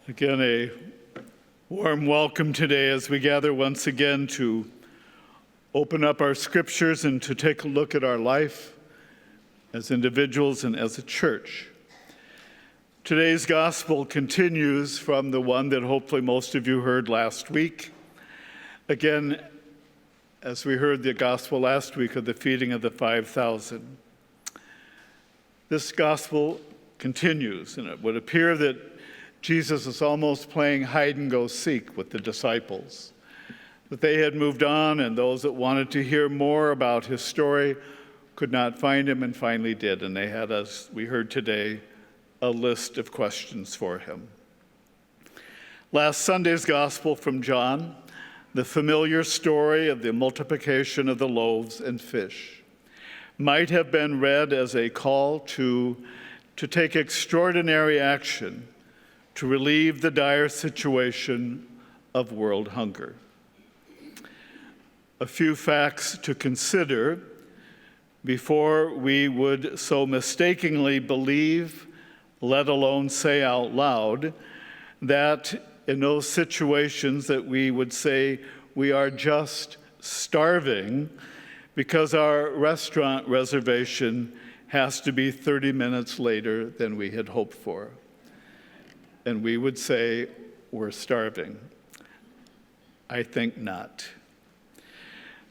Again, a warm welcome today as we gather once again to open up our scriptures and to take a look at our life as individuals and as a church. Today's gospel continues from the one that hopefully most of you heard last week. Again, as we heard the gospel last week of the feeding of the 5,000. This gospel continues, and it would appear that Jesus is almost playing hide-and-go-seek with the disciples. But they had moved on, and those that wanted to hear more about his story could not find him and finally did. And they had, as we heard today, a list of questions for him. Last Sunday's gospel from John, the familiar story of the multiplication of the loaves and fish, might have been read as a call to take extraordinary action to relieve the dire situation of world hunger. A few facts to consider before we would so mistakenly believe, let alone say out loud, that in those situations that we would say we are just starving because our restaurant reservation has to be 30 minutes later than we had hoped for. And we would say, we're starving. I think not.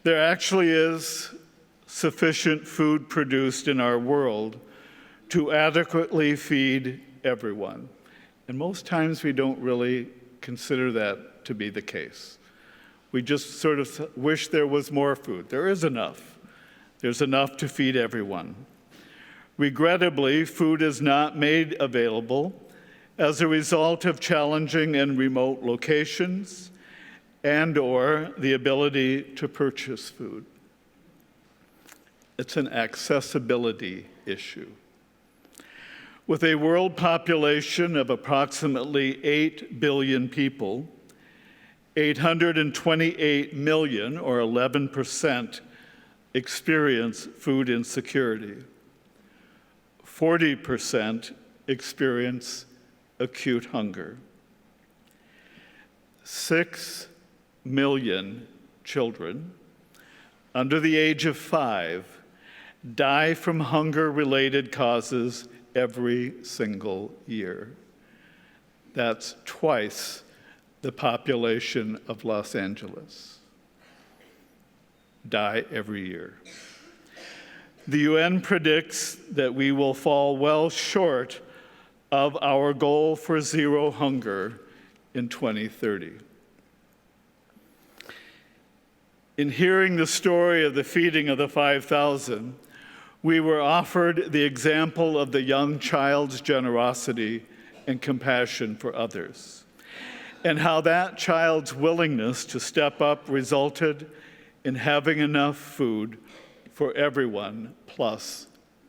There actually is sufficient food produced in our world to adequately feed everyone. And most times we don't really consider that to be the case. We just sort of wish there was more food. There is enough. There's enough to feed everyone. Regrettably, food is not made available as a result of challenging and remote locations and/or the ability to purchase food. It's an accessibility issue. With a world population of approximately 8 billion people, 828 million, or 11%, experience food insecurity. 40% experience acute hunger. 6 million children under the age of 5 die from hunger-related causes every single year. That's twice the population of Los Angeles. Die every year. The UN predicts that we will fall well short of our goal for zero hunger in 2030. In hearing the story of the feeding of the 5,000, we were offered the example of the young child's generosity and compassion for others, and how that child's willingness to step up resulted in having enough food for everyone, plus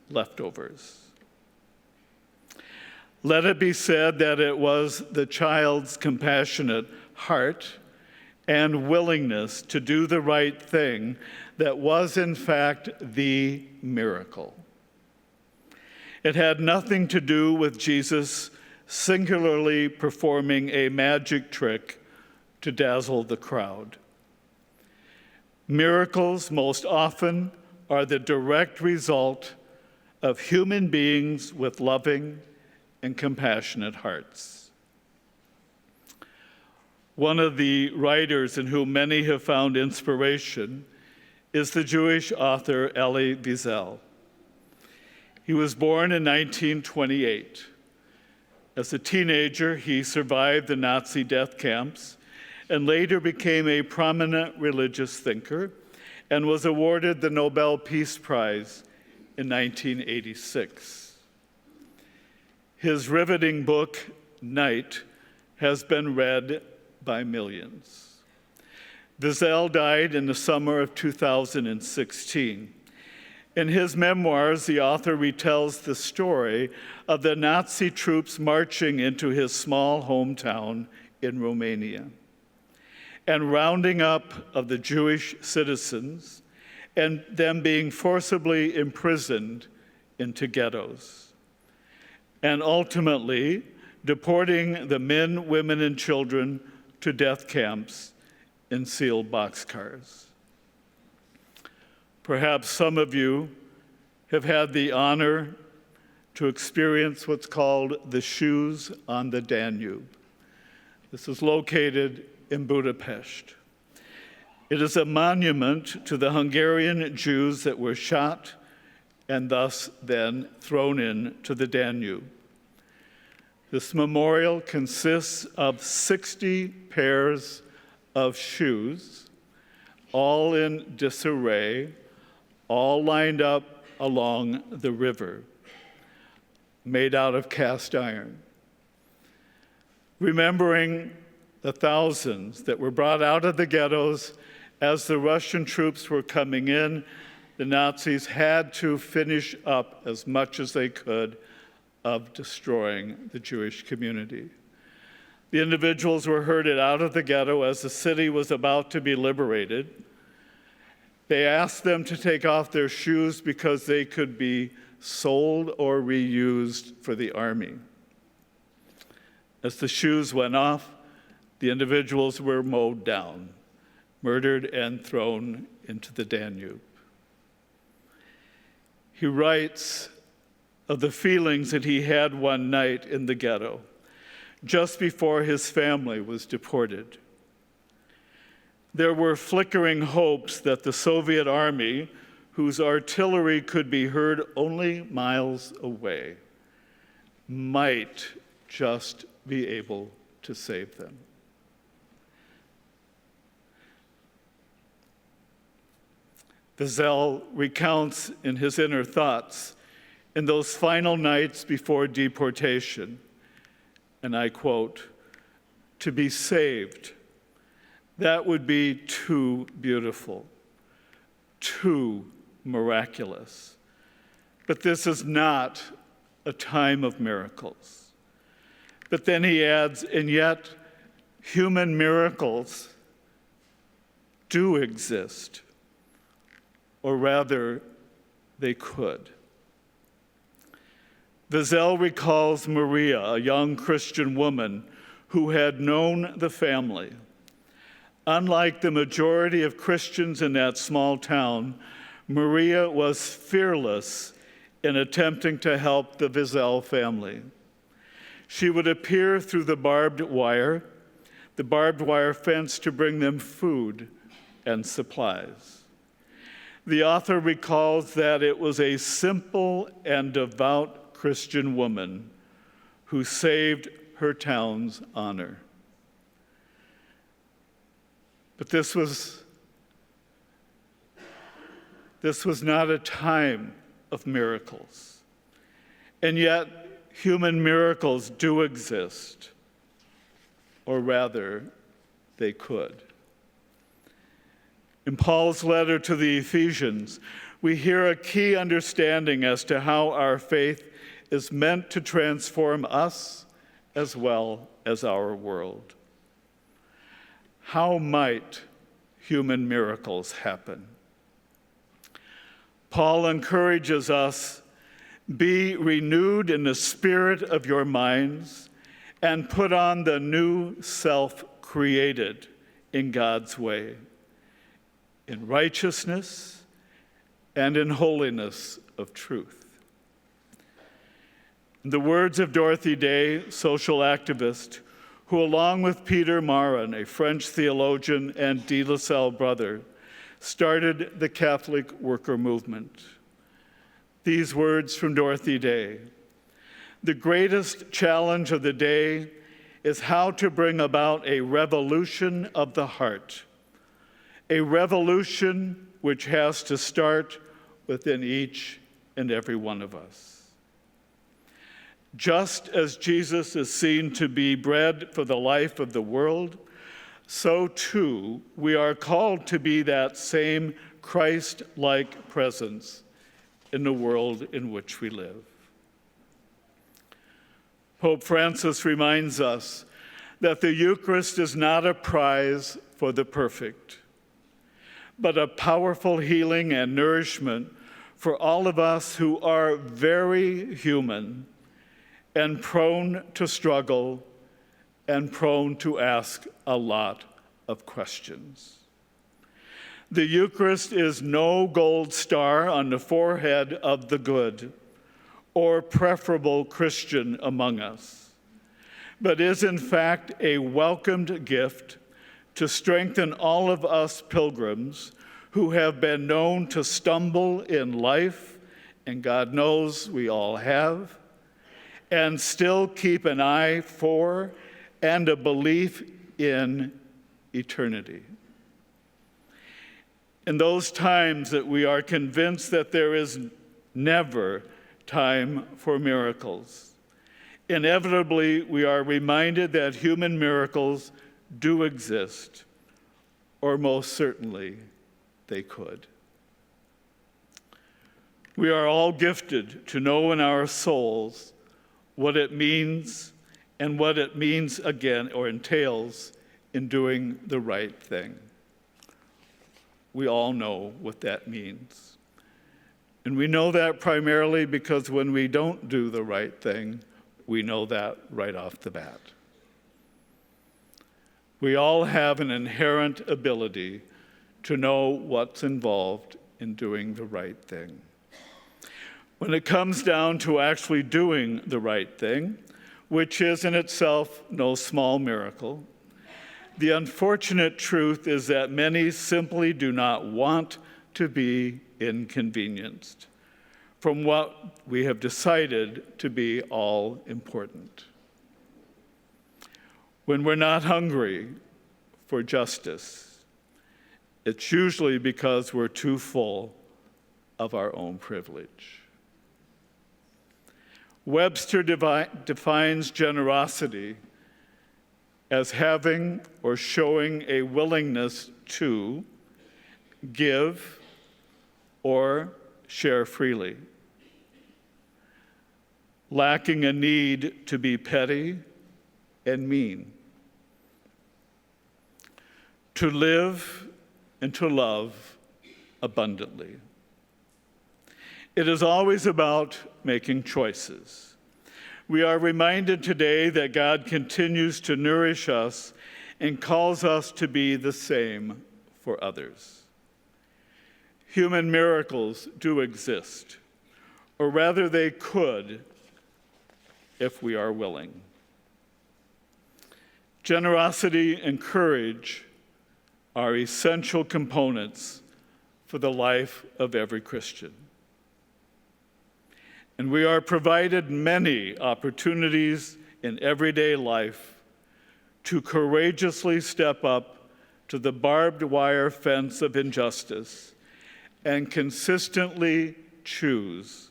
leftovers. Let it be said that it was the child's compassionate heart and willingness to do the right thing that was, in fact, the miracle. It had nothing to do with Jesus singularly performing a magic trick to dazzle the crowd. Miracles most often are the direct result of human beings with loving and compassionate hearts. One of the writers in whom many have found inspiration is the Jewish author Elie Wiesel. He was born in 1928. As a teenager, he survived the Nazi death camps and later became a prominent religious thinker and was awarded the Nobel Peace Prize in 1986. His riveting book, Night, has been read by millions. Wiesel died in the summer of 2016. In his memoirs, the author retells the story of the Nazi troops marching into his small hometown in Romania and rounding up of the Jewish citizens and them being forcibly imprisoned into ghettos. And ultimately, deporting the men, women, and children to death camps in sealed boxcars. Perhaps some of you have had the honor to experience what's called the Shoes on the Danube. This is located in Budapest. It is a monument to the Hungarian Jews that were shot and thus then thrown into the Danube. This memorial consists of 60 pairs of shoes, all in disarray, all lined up along the river, made out of cast iron. Remembering the thousands that were brought out of the ghettos as the Russian troops were coming in, the Nazis had to finish up as much as they could of destroying the Jewish community. The individuals were herded out of the ghetto as the city was about to be liberated. They asked them to take off their shoes because they could be sold or reused for the army. As the shoes went off, the individuals were mowed down, murdered, and thrown into the Danube. He writes of the feelings that he had one night in the ghetto, just before his family was deported. There were flickering hopes that the Soviet army, whose artillery could be heard only miles away, might just be able to save them. Wiesel recounts in his inner thoughts in those final nights before deportation, and I quote, "To be saved, that would be too beautiful, too miraculous. But this is not a time of miracles." But then he adds, and yet human miracles do exist, or rather, they could. Wiesel recalls Maria, a young Christian woman who had known the family. Unlike the majority of Christians in that small town, Maria was fearless in attempting to help the Wiesel family. She would appear through the barbed wire fence to bring them food and supplies. The author recalls that it was a simple and devout Christian woman who saved her town's honor. But this was not a time of miracles. And yet, human miracles do exist, or rather, they could. In Paul's letter to the Ephesians, we hear a key understanding as to how our faith is meant to transform us as well as our world. How might human miracles happen? Paul encourages us, be renewed in the spirit of your minds and put on the new self created in God's way, in righteousness and in holiness of truth. In the words of Dorothy Day, social activist, who along with Peter Marin, a French theologian and De La Salle brother, started the Catholic worker movement. These words from Dorothy Day: "The greatest challenge of the day is how to bring about a revolution of the heart, a revolution which has to start within each and every one of us. Just as Jesus is seen to be bread for the life of the world, so too we are called to be that same Christ-like presence in the world in which we live." Pope Francis reminds us that the Eucharist is not a prize for the perfect, but a powerful healing and nourishment for all of us who are very human and prone to struggle and prone to ask a lot of questions. The Eucharist is no gold star on the forehead of the good or preferable Christian among us, but is in fact a welcomed gift to strengthen all of us pilgrims who have been known to stumble in life, and God knows we all have, and still keep an eye for and a belief in eternity. In those times that we are convinced that there is never time for miracles, inevitably we are reminded that human miracles do exist, or most certainly they could. We are all gifted to know in our souls what it means and what it means again or entails in doing the right thing. We all know what that means. And we know that primarily because when we don't do the right thing, we know that right off the bat. We all have an inherent ability to know what's involved in doing the right thing. When it comes down to actually doing the right thing, which is in itself no small miracle, the unfortunate truth is that many simply do not want to be inconvenienced from what we have decided to be all important. When we're not hungry for justice, it's usually because we're too full of our own privilege. Webster defines generosity as having or showing a willingness to give or share freely, lacking a need to be petty and mean, to live and to love abundantly. It is always about making choices. We are reminded today that God continues to nourish us and calls us to be the same for others. Human miracles do exist, or rather they could if we are willing. Generosity and courage are essential components for the life of every Christian. And we are provided many opportunities in everyday life to courageously step up to the barbed wire fence of injustice and consistently choose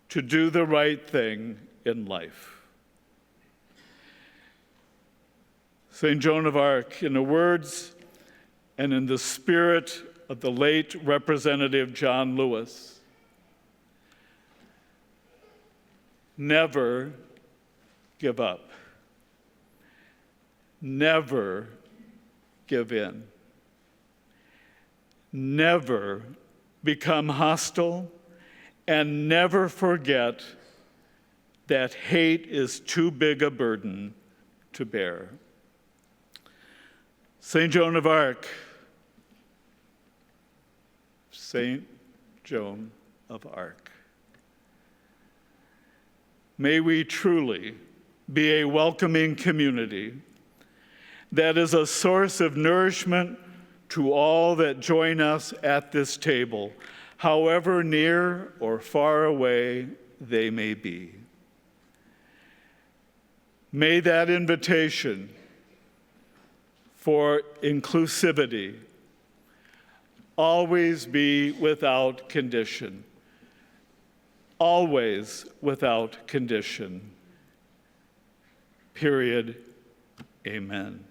to do the right thing in life. St. Joan of Arc, in the words and in the spirit of the late Representative John Lewis, never give up. Never give in. Never become hostile, and never forget that hate is too big a burden to bear. St. Joan of Arc, St. Joan of Arc. May we truly be a welcoming community that is a source of nourishment to all that join us at this table, however near or far away they may be. May that invitation for inclusivity always be without condition. Always without condition. Period. Amen.